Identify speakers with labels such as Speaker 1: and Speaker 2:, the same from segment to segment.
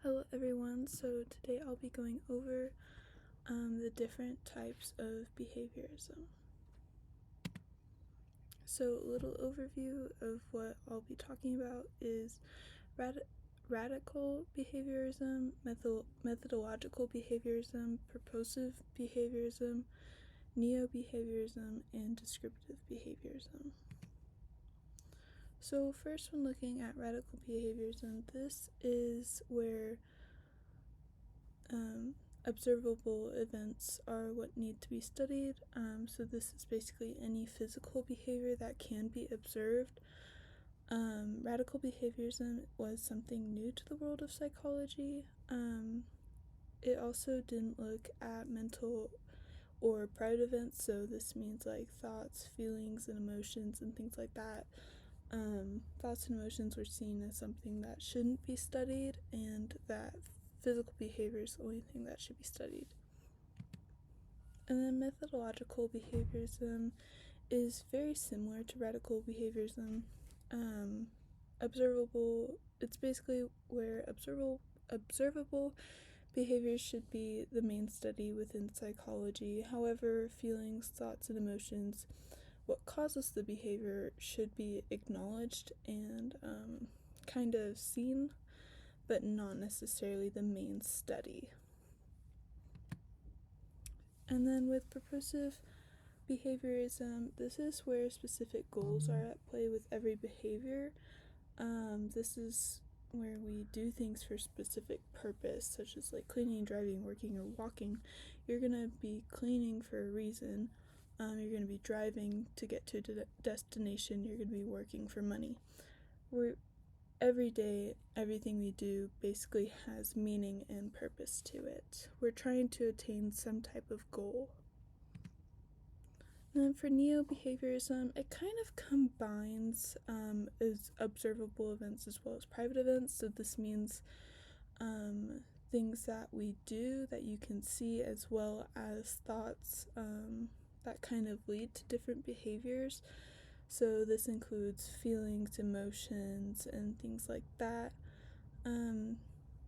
Speaker 1: Hello everyone, so today I'll be going over the different types of behaviorism. So a little overview of what I'll be talking about is radical behaviorism, methodological behaviorism, purposive behaviorism, neo-behaviorism, and descriptive behaviorism. So first, when looking at radical behaviorism, this is where observable events are what need to be studied. So this is basically any physical behavior that can be observed. Radical behaviorism was something new to the world of psychology. It also didn't look at mental or private events, so this means like thoughts, feelings, and emotions and things like that. Thoughts and emotions were seen as something that shouldn't be studied, and that physical behavior is the only thing that should be studied. And then methodological behaviorism is very similar to radical behaviorism. It's basically where observable behaviors should be the main study within psychology. However, feelings, thoughts, and emotions, what causes the behavior, should be acknowledged and kind of seen, but not necessarily the main study. And then with purposive behaviorism, this is where specific goals are at play with every behavior. This is where we do things for specific purpose, such as like cleaning, driving, working, or walking. You're gonna be cleaning for a reason. You're gonna be driving to get to a destination. You're gonna be working for money. Every day, everything we do basically has meaning and purpose to it. We're trying to attain some type of goal. And then for neo-behaviorism, it kind of combines as observable events as well as private events. So this means things that we do that you can see, as well as thoughts that kind of lead to different behaviors. So this includes feelings, emotions, and things like that.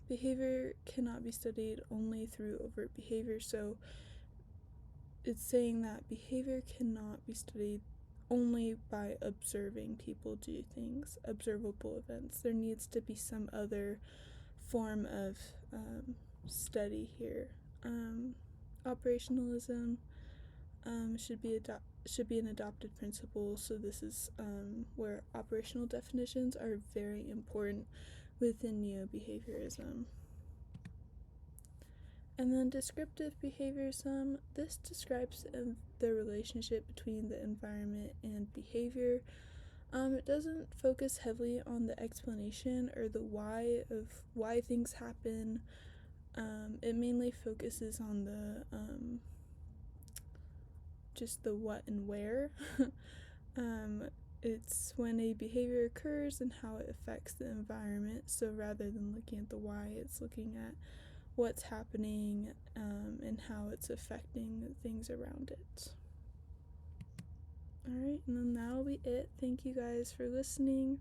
Speaker 1: Behavior cannot be studied only through overt behavior, so it's saying that behavior cannot be studied only by observing people do things, observable events. There needs to be some other form of study here. Operationalism should be an adopted principle, so this is where operational definitions are very important within neo-behaviorism. And then descriptive behaviorism, this describes the relationship between the environment and behavior. It doesn't focus heavily on the explanation or the why of why things happen. It mainly focuses on the just the what and where. It's when a behavior occurs and how it affects the environment. So rather than looking at the why, it's looking at what's happening and how it's affecting things around it. Alright, and then that'll be it. Thank you guys for listening.